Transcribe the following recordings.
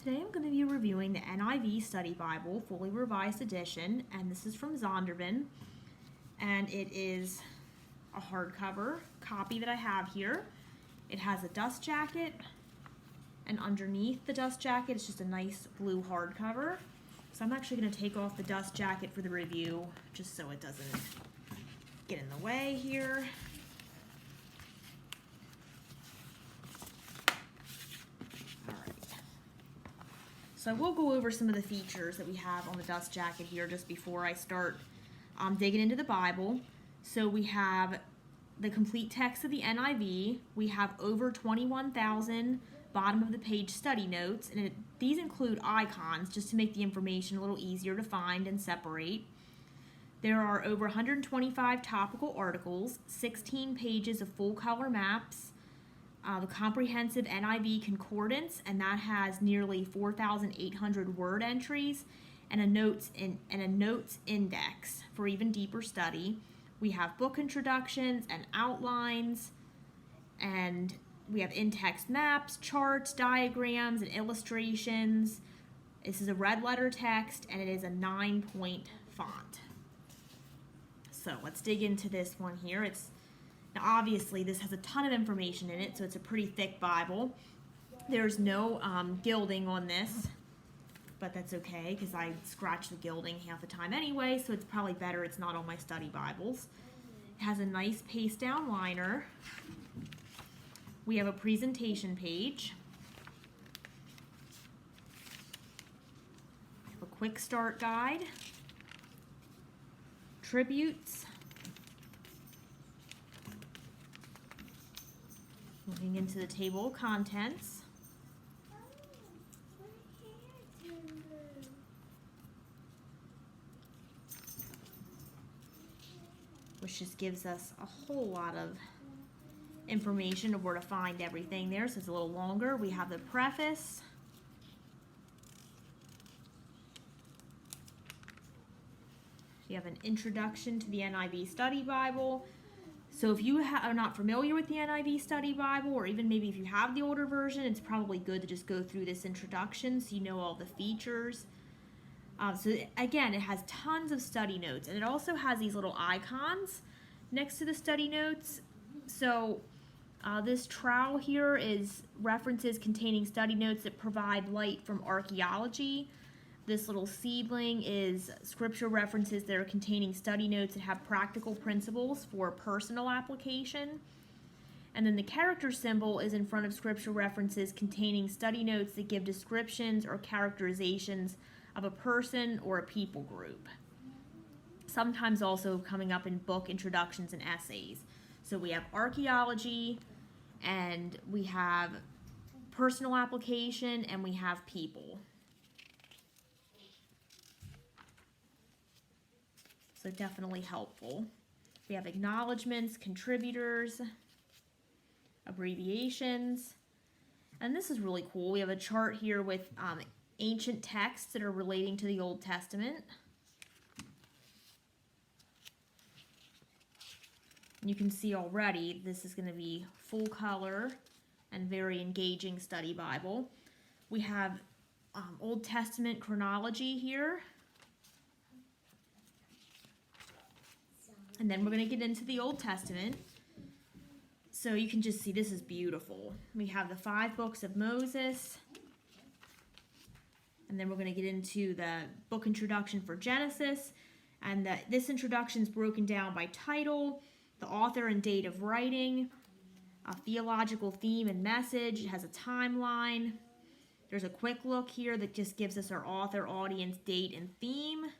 Today I'm going to be reviewing the NIV Study Bible, Fully Revised Edition, and this is from Zondervan, and it is a hardcover copy that I have here. It has a dust jacket, and underneath the dust jacket is just a nice blue hardcover. So I'm actually going to take off the dust jacket for the review, just so it doesn't get in the way here. So we'll go over some of the features that we have on the dust jacket here just before I start digging into the Bible. So we have the complete text of the NIV. We have over 21,000 bottom of the page study notes, and these include icons just to make the information a little easier to find and separate. There are over 125 topical articles, 16 pages of full color maps, the comprehensive NIV Concordance, and that has nearly 4,800 word entries, and a notes index for even deeper study. We have book introductions and outlines, and we have in-text maps, charts, diagrams, and illustrations. This is a red letter text, and it is a 9-point font. So let's dig into this one here. Now obviously this has a ton of information in it, so it's a pretty thick Bible. There's no gilding on this, but that's okay because I scratch the gilding half the time anyway, so it's probably better it's not on my study Bibles. It has a nice paste down liner. We have a presentation page. We have a quick start guide. Tributes. Moving into the table of contents. Which just gives us a whole lot of information of where to find everything there, so it's a little longer. We have the preface. We have an introduction to the NIV Study Bible. So if you are not familiar with the NIV Study Bible, or even maybe if you have the older version, it's probably good to just go through this introduction so you know all the features. So again, it has tons of study notes, and it also has these little icons next to the study notes. So this trowel here is references containing study notes that provide light from archaeology. This little seedling is scripture references that are containing study notes that have practical principles for personal application. And then the character symbol is in front of scripture references containing study notes that give descriptions or characterizations of a person or a people group. Sometimes also coming up in book introductions and essays. So we have archaeology, and we have personal application, and we have people. So definitely helpful. We have acknowledgments, contributors, abbreviations, and this is really cool. We have a chart here with ancient texts that are relating to the Old Testament. You can see already this is going to be full color and very engaging study Bible. We have Old Testament chronology here. And then we're going to get into the Old Testament. So you can just see this is beautiful. We have the 5 books of Moses. And then we're going to get into the book introduction for Genesis. And this introduction is broken down by title, the author and date of writing, a theological theme and message. It has a timeline. There's a quick look here that just gives us our author, audience, date, and theme.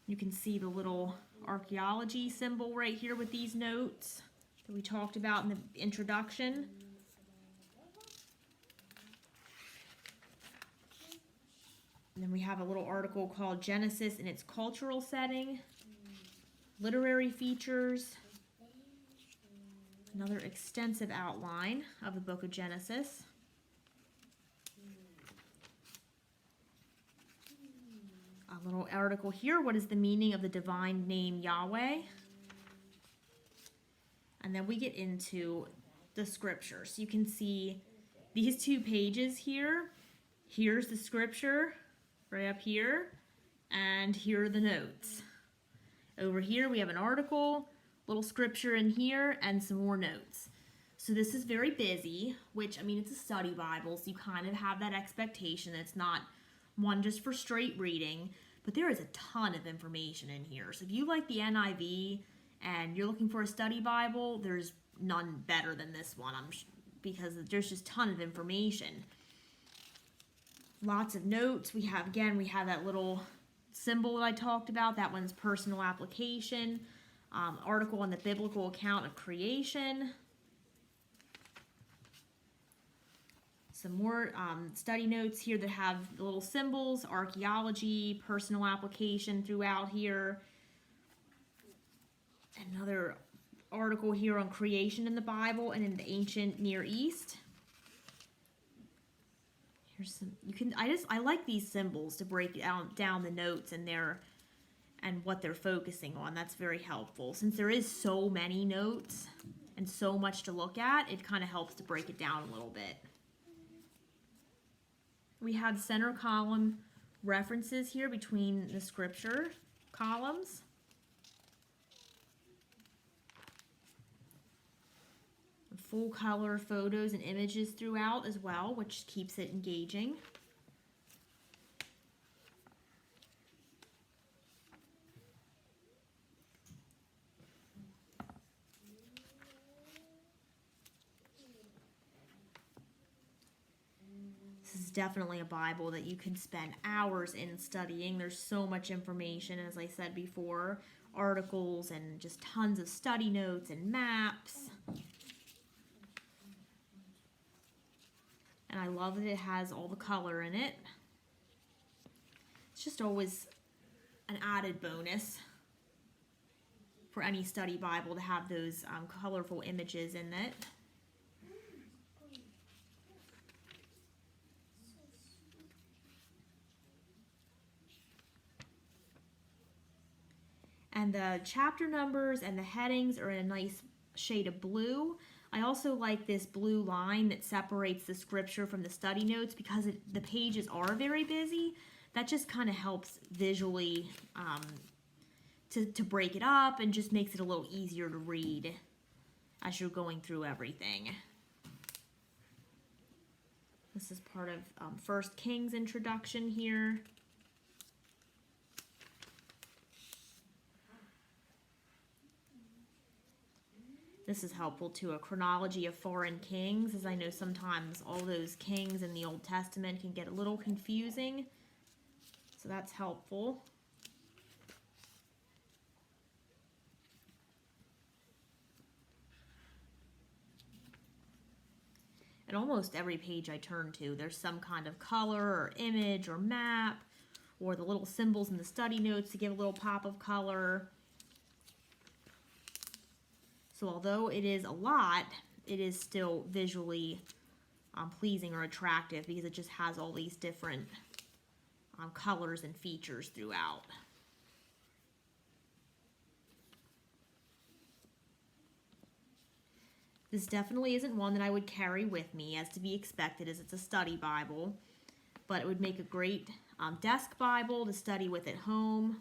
You can see the little archaeology symbol right here with these notes that we talked about in the introduction. And then we have a little article called Genesis in its cultural setting, literary features, another extensive outline of the book of Genesis. A little article here, what is the meaning of the divine name Yahweh? And then we get into the scriptures. You can see these 2 pages here here's the scripture right up here, and here are the notes. Over here we have an article, little scripture in here, and some more notes. So this is very busy, which, I mean, it's a study Bible, so you kind of have that expectation that it's not one just for straight reading, but there is a ton of information in here. So if you like the NIV and you're looking for a study Bible, there's none better than this one, because there's just a ton of information. Lots of notes. We have that little symbol that I talked about. That one's personal application. Article on the biblical account of creation. Some more study notes here that have the little symbols, archaeology, personal application throughout here. Another article here on creation in the Bible and in the ancient Near East. Here's some, I like these symbols to break down the notes and what they're focusing on. That's very helpful. Since there is so many notes and so much to look at, it kind of helps to break it down a little bit. We have center column references here between the scripture columns. Full color photos and images throughout as well, which keeps it engaging. This is definitely a Bible that you can spend hours in studying. There's so much information, as I said before, articles and just tons of study notes and maps. And I love that it has all the color in it. It's just always an added bonus for any study Bible to have those colorful images in it. And the chapter numbers and the headings are in a nice shade of blue. I also like this blue line that separates the scripture from the study notes because the pages are very busy. That just kind of helps visually to break it up and just makes it a little easier to read as you're going through everything. This is part of 1 Kings introduction here. This is helpful to a chronology of foreign kings, as I know sometimes all those kings in the Old Testament can get a little confusing. So that's helpful. And almost every page I turn to, there's some kind of color or image or map, or the little symbols in the study notes to give a little pop of color. So although it is a lot, it is still visually pleasing or attractive because it just has all these different colors and features throughout. This definitely isn't one that I would carry with me, as to be expected, as it's a study Bible, but it would make a great desk Bible to study with at home.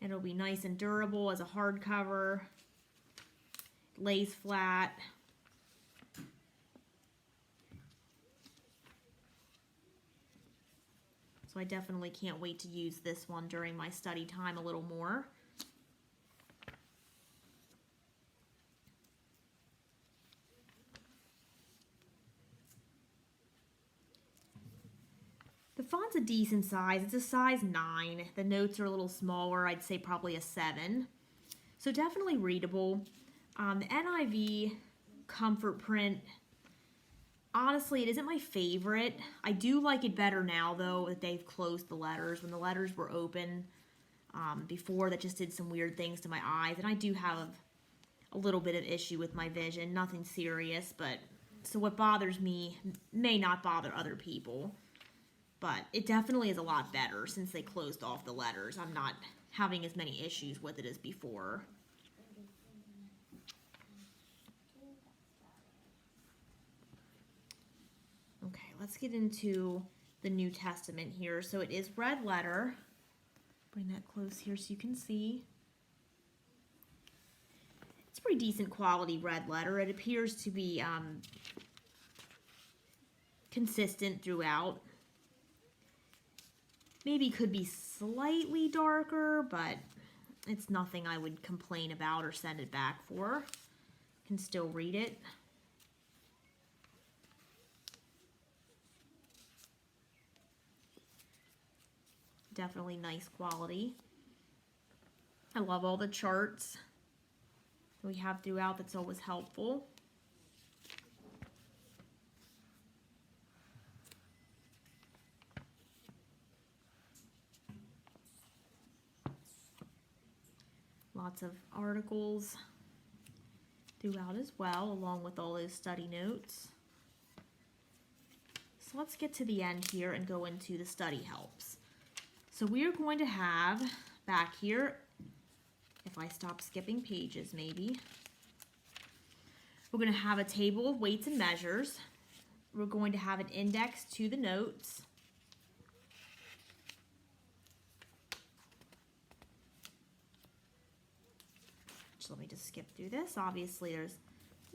And it'll be nice and durable as a hardcover. Lays flat. So I definitely can't wait to use this one during my study time a little more. The font's a decent size. It's a size 9. The notes are a little smaller. I'd say probably a 7. So definitely readable. The NIV comfort print, honestly, it isn't my favorite. I do like it better now, though, that they've closed the letters. When the letters were open before, that just did some weird things to my eyes. And I do have a little bit of issue with my vision. Nothing serious, but so what bothers me may not bother other people. But it definitely is a lot better since they closed off the letters. I'm not having as many issues with it as before. Okay, let's get into the New Testament here. So it is red letter. Bring that close here so you can see. It's pretty decent quality red letter. It appears to be consistent throughout. Maybe could be slightly darker, but it's nothing I would complain about or send it back for. Can still read it. Definitely nice quality. I love all the charts that we have throughout. That's always helpful. Lots of articles throughout as well, along with all those study notes. So let's get to the end here and go into the study helps. So we are going to have back here, if I stop skipping pages maybe, we're going to have a table of weights and measures. We're going to have an index to the notes. So let me just skip through this. Obviously there's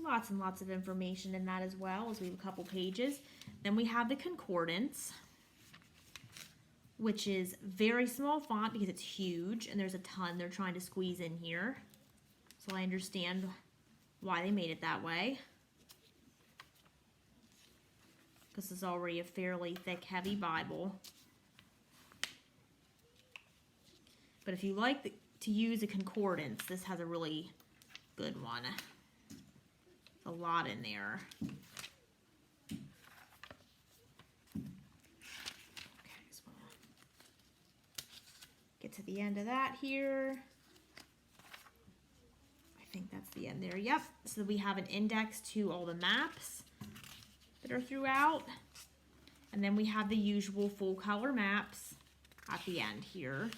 lots and lots of information in that as well, as we have a couple pages. Then we have the Concordance, which is very small font because it's huge and there's a ton they're trying to squeeze in here. So I understand why they made it that way. This is already a fairly thick, heavy Bible. But if you like to use a concordance, this has a really good one. A lot in there. Get to the end of that here. I think that's the end there. Yep. So we have an index to all the maps that are throughout. And then we have the usual full color maps at the end here.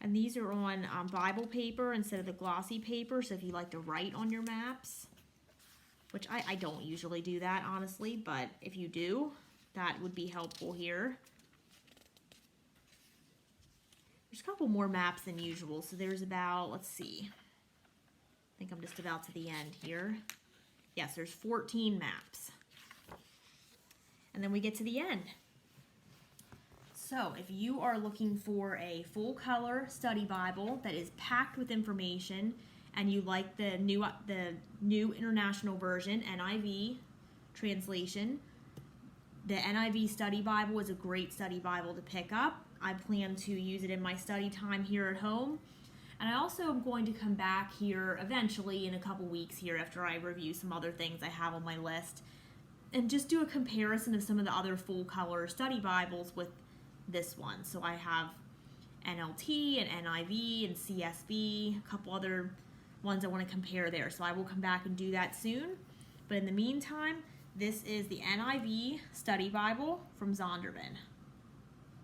And these are on Bible paper instead of the glossy paper. So if you like to write on your maps, which I don't usually do that, honestly, but if you do, that would be helpful here. There's a couple more maps than usual, so there's about, let's see, I think I'm just about to the end here. Yes, there's 14 maps. And then we get to the end. So if you are looking for a full color study Bible that is packed with information, and you like the new International Version, NIV translation, the NIV Study Bible is a great study Bible to pick up. I plan to use it in my study time here at home. And I also am going to come back here eventually in a couple weeks here after I review some other things I have on my list and just do a comparison of some of the other full color study Bibles with this one. So I have NLT and NIV and CSB, a couple other ones I want to compare there. So I will come back and do that soon. But in the meantime, this is the NIV Study Bible from Zondervan.